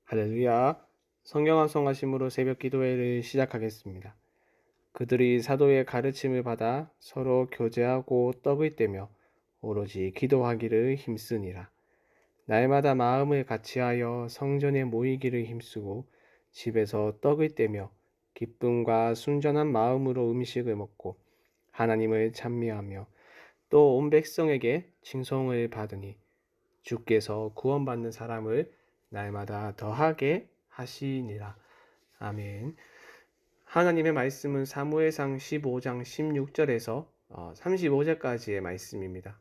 할렐루야. 성경 암송하심으로 새벽 기도회를 시작하겠습니다. 그들이 사도의 가르침을 받아 서로 교제하고 떡을 떼며 오로지 기도하기를 힘쓰니라. 날마다 마음을 같이하여 성전에 모이기를 힘쓰고 집에서 떡을 떼며 기쁨과 순전한 마음으로 음식을 먹고 하나님을 찬미하며 또 온 백성에게 칭송을 받으니 주께서 구원받는 사람을 날마다 더하게 하시니라. 아멘. 하나님의 말씀은 사무엘상 15장 16절에서 35절까지의 말씀입니다.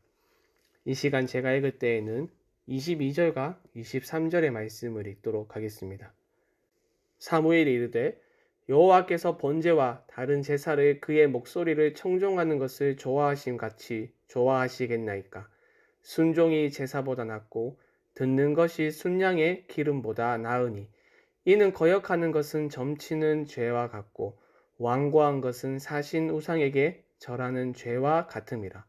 이 시간 제가 읽을 때에는 22절과 23절의 말씀을 읽도록 하겠습니다. 사무엘이 이르되 여호와께서 번제와 다른 제사를 그의 목소리를 청종하는 것을 좋아하심 같이 좋아하시겠나이까. 순종이 제사보다 낫고 듣는 것이 순양의 기름보다 나으니 이는 거역하는 것은 점치는 죄와 같고 완고한 것은 사신 우상에게 절하는 죄와 같음이라.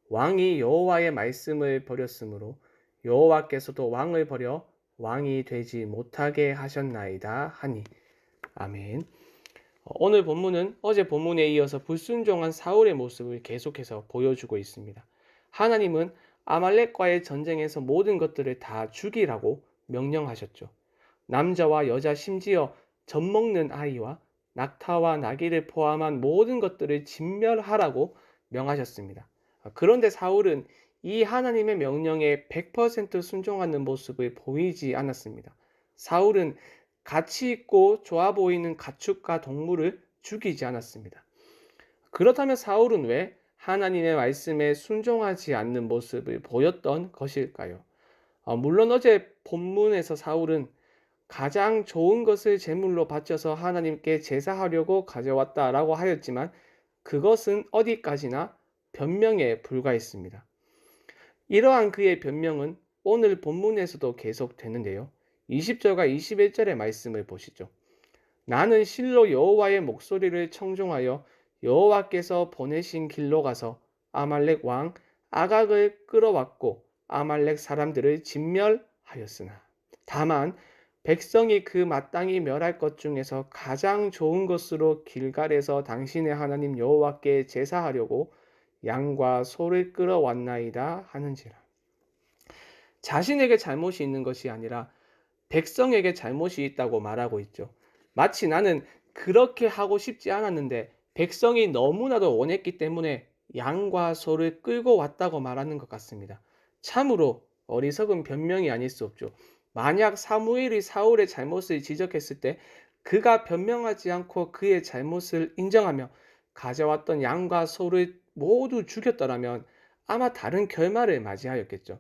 왕이 여호와의 말씀을 버렸으므로 여호와께서도 왕을 버려 왕이 되지 못하게 하셨나이다 하니. 아멘. 오늘 본문은 어제 본문에 이어서 불순종한 사울의 모습을 계속해서 보여주고 있습니다. 하나님은 아말렉과의 전쟁에서 모든 것들을 다 죽이라고 명령하셨죠. 남자와 여자 심지어 젖먹는 아이와 낙타와 나귀를 포함한 모든 것들을 진멸하라고 명하셨습니다. 그런데 사울은 이 하나님의 명령에 100% 순종하는 모습을 보이지 않았습니다. 사울은 가치 있고 좋아 보이는 가축과 동물을 죽이지 않았습니다. 그렇다면 사울은 왜 하나님의 말씀에 순종하지 않는 모습을 보였던 것일까요? 물론 어제 본문에서 사울은 가장 좋은 것을 제물로 바쳐서 하나님께 제사하려고 가져왔다라고 하였지만 그것은 어디까지나 변명에 불과했습니다. 이러한 그의 변명은 오늘 본문에서도 계속되는데요. 20절과 21절의 말씀을 보시죠. 나는 실로 여호와의 목소리를 청종하여 여호와께서 보내신 길로 가서 아말렉 왕 아각을 끌어왔고 아말렉 사람들을 진멸하였으나 다만 백성이 그 마땅히 멸할 것 중에서 가장 좋은 것으로 길갈에서 당신의 하나님 여호와께 제사하려고 양과 소를 끌어왔나이다 하는지라. 자신에게 잘못이 있는 것이 아니라 백성에게 잘못이 있다고 말하고 있죠. 마치 나는 그렇게 하고 싶지 않았는데 백성이 너무나도 원했기 때문에 양과 소를 끌고 왔다고 말하는 것 같습니다. 참으로 어리석은 변명이 아닐 수 없죠. 만약 사무엘이 사울의 잘못을 지적했을 때 그가 변명하지 않고 그의 잘못을 인정하며 가져왔던 양과 소를 모두 죽였더라면 아마 다른 결말을 맞이하였겠죠.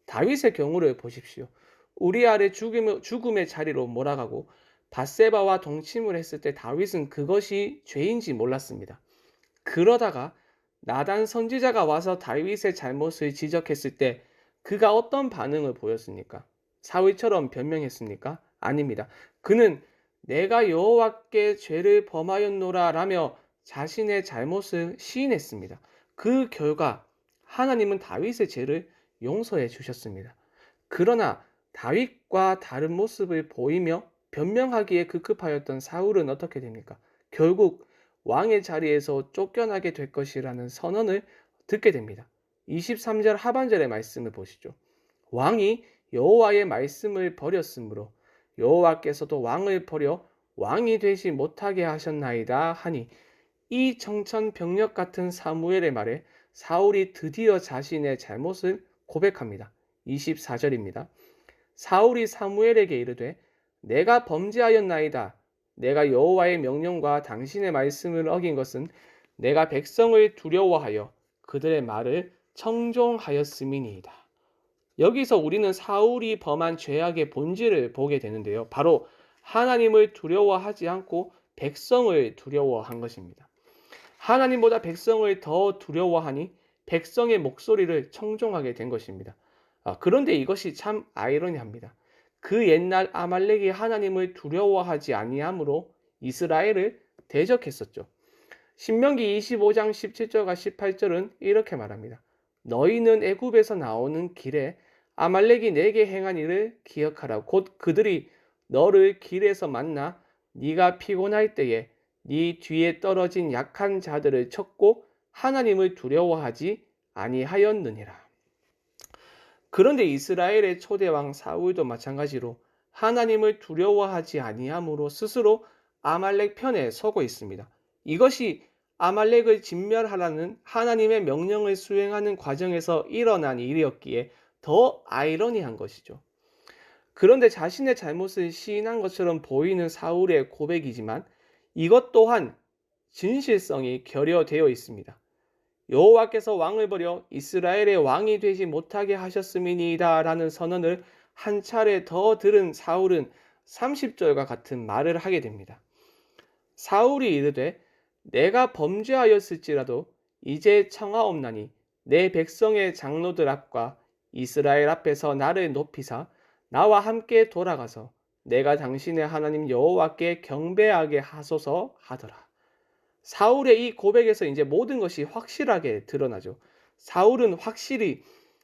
다윗의 경우를 보십시오. 우리아를 죽음의 자리로 몰아가고 밧세바와 동침을 했을 때 다윗은 그것이 죄인지 몰랐습니다. 그러다가 나단 선지자가 와서 다윗의 잘못을 지적했을 때 그가 어떤 반응을 보였습니까? 사울처럼 변명했습니까? 아닙니다. 그는 내가 여호와께 죄를 범하였노라 라며 자신의 잘못을 시인했습니다. 그 결과 하나님은 다윗의 죄를 용서해 주셨습니다. 그러나 다윗과 다른 모습을 보이며 변명하기에 급급하였던 사울은 어떻게 됩니까? 결국 왕의 자리에서 쫓겨나게 될 것이라는 선언을 듣게 됩니다. 23절 하반절의 말씀을 보시죠. 왕이 여호와의 말씀을 버렸으므로 여호와께서도 왕을 버려 왕이 되지 못하게 하셨나이다 하니 이 청천벽력 같은 사무엘의 말에 사울이 드디어 자신의 잘못을 고백합니다. 24절입니다. 사울이 사무엘에게 이르되 내가 범죄하였나이다. 내가 여호와의 명령과 당신의 말씀을 어긴 것은 내가 백성을 두려워하여 그들의 말을 청종하였음이니이다. 여기서 우리는 사울이 범한 죄악의 본질을 보게 되는데요. 바로 하나님을 두려워하지 않고 백성을 두려워한 것입니다. 하나님보다 백성을 더 두려워하니 백성의 목소리를 청종하게 된 것입니다. 그런데 이것이 참 아이러니합니다. 그 옛날 아말렉이 하나님을 두려워하지 아니하므로 이스라엘을 대적했었죠. 신명기 25장 17절과 18절은 이렇게 말합니다. 너희는 애굽에서 나오는 길에 아말렉이 내게 행한 일을 기억하라. 곧 그들이 너를 길에서 만나 네가 피곤할 때에 네 뒤에 떨어진 약한 자들을 쳤고 하나님을 두려워하지 아니하였느니라. 그런데 이스라엘의 초대왕 사울도 마찬가지로 하나님을 두려워하지 아니함으로 스스로 아말렉 편에 서고 있습니다. 이것이 아말렉을 진멸하라는 하나님의 명령을 수행하는 과정에서 일어난 일이었기에 더 아이러니한 것이죠. 그런데 자신의 잘못을 시인한 것처럼 보이는 사울의 고백이지만 이것 또한 진실성이 결여되어 있습니다. 여호와께서 왕을 버려 이스라엘의 왕이 되지 못하게 하셨음이니이다 라는 선언을 한 차례 더 들은 사울은 30절과 같은 말을 하게 됩니다. 사울이 이르되 내가 범죄하였을지라도 이제 청하옵나니 내 백성의 장로들 앞과 이스라엘 앞에서 나를 높이사 나와 함께 돌아가서 내가 당신의 하나님 여호와께 경배하게 하소서 하더라. 사울의 이 고백에서 이제 모든 것이 확실하게 드러나죠. 사울은 확실히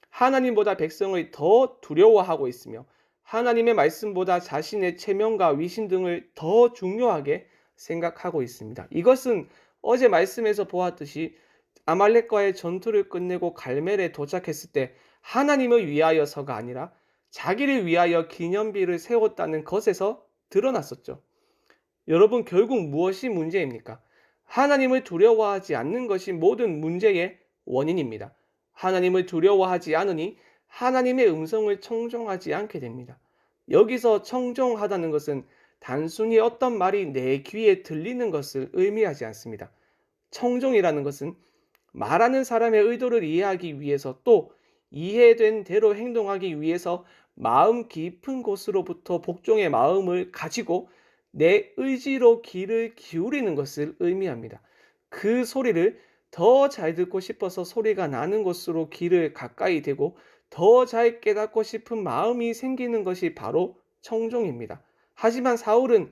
하나님보다 백성을 더 두려워하고 있으며 하나님의 말씀보다 자신의 체면과 위신 등을 더 중요하게 생각하고 있습니다. 이것은 어제 말씀에서 보았듯이 아말렉과의 전투를 끝내고 갈멜에 도착했을 때 하나님을 위하여서가 아니라 자기를 위하여 기념비를 세웠다는 것에서 드러났었죠. 여러분, 결국 무엇이 문제입니까? 하나님을 두려워하지 않는 것이 모든 문제의 원인입니다. 하나님을 두려워하지 않으니 하나님의 음성을 청종하지 않게 됩니다. 여기서 청종하다는 것은 단순히 어떤 말이 내 귀에 들리는 것을 의미하지 않습니다. 청종이라는 것은 말하는 사람의 의도를 이해하기 위해서 또 이해된 대로 행동하기 위해서 마음 깊은 곳으로부터 복종의 마음을 가지고 내 의지로 귀를 기울이는 것을 의미합니다. 그 소리를 더 잘 듣고 싶어서 소리가 나는 곳으로 귀를 가까이 대고 더 잘 깨닫고 싶은 마음이 생기는 것이 바로 청종입니다. 하지만 사울은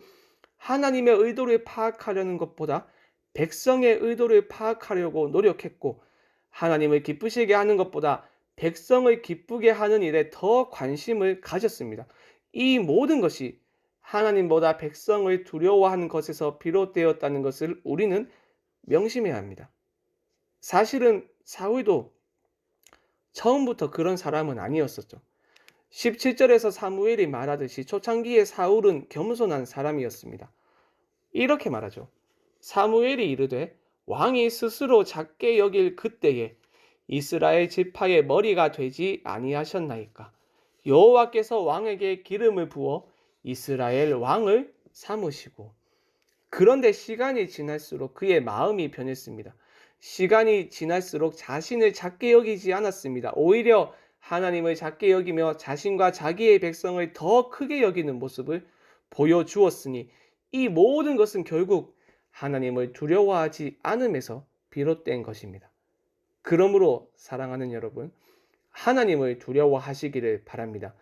하나님의 의도를 파악하려는 것보다 백성의 의도를 파악하려고 노력했고 하나님을 기쁘시게 하는 것보다 백성을 기쁘게 하는 일에 더 관심을 가졌습니다. 이 모든 것이 하나님보다 백성을 두려워하는 것에서 비롯되었다는 것을 우리는 명심해야 합니다. 사실은 사울도 처음부터 그런 사람은 아니었었죠. 17절에서 사무엘이 말하듯이 초창기에 사울은 겸손한 사람이었습니다. 이렇게 말하죠. 사무엘이 이르되 왕이 스스로 작게 여길 그때에 이스라엘 지파의 머리가 되지 아니하셨나이까. 여호와께서 왕에게 기름을 부어 이스라엘 왕을 삼으시고. 그런데 시간이 지날수록 그의 마음이 변했습니다. 시간이 지날수록 자신을 작게 여기지 않았습니다. 오히려 하나님을 작게 여기며 자신과 자기의 백성을 더 크게 여기는 모습을 보여주었으니 이 모든 것은 결국 하나님을 두려워하지 않음에서 비롯된 것입니다. 그러므로 사랑하는 여러분, 하나님을 두려워하시기를 바랍니다.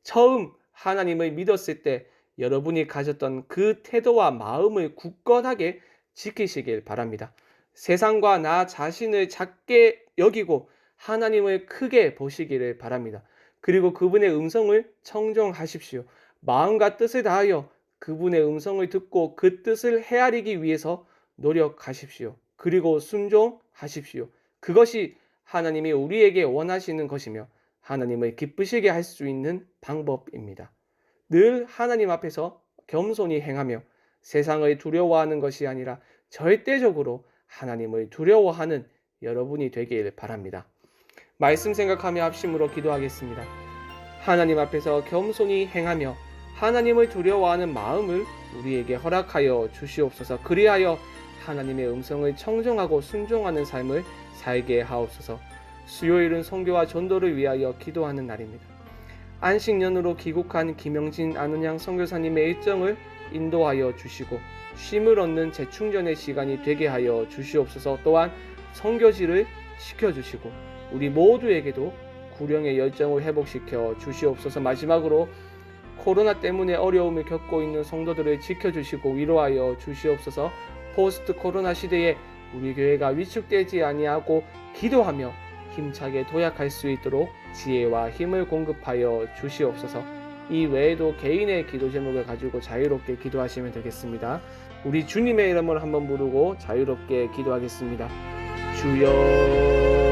처음 하나님을 믿었을 때 여러분이 가졌던 그 태도와 마음을 굳건하게 지키시길 바랍니다. 세상과 나 자신을 작게 여기고 하나님을 크게 보시기를 바랍니다. 그리고 그분의 음성을 청정하십시오. 마음과 뜻을 다하여 그분의 음성을 듣고 그 뜻을 헤아리기 위해서 노력하십시오. 그리고 순종하십시오. 그것이 하나님이 우리에게 원하시는 것이며 하나님을 기쁘시게 할 수 있는 방법입니다. 늘 하나님 앞에서 겸손히 행하며 세상을 두려워하는 것이 아니라 절대적으로 하나님을 두려워하는 여러분이 되길 바랍니다. 말씀 생각하며 합심으로 기도하겠습니다. 하나님 앞에서 겸손히 행하며 하나님을 두려워하는 마음을 우리에게 허락하여 주시옵소서. 그리하여 하나님의 음성을 청정하고 순종하는 삶을 살게 하옵소서. 수요일은 선교와 전도를 위하여 기도하는 날입니다. 안식년으로 귀국한 김영진 안은양 선교사님의 일정을 인도하여 주시고 쉼을 얻는 재충전의 시간이 되게 하여 주시옵소서. 또한 선교지를 시켜주시고 우리 모두에게도 구령의 열정을 회복시켜 주시옵소서. 마지막으로 코로나 때문에 어려움을 겪고 있는 성도들을 지켜주시고 위로하여 주시옵소서. 포스트 코로나 시대에 우리 교회가 위축되지 아니하고 기도하며 힘차게 도약할 수 있도록 지혜와 힘을 공급하여 주시옵소서. 이 외에도 개인의 기도 제목을 가지고 자유롭게 기도하시면 되겠습니다. 우리 주님의 이름을 한번 부르고 자유롭게 기도하겠습니다. 주여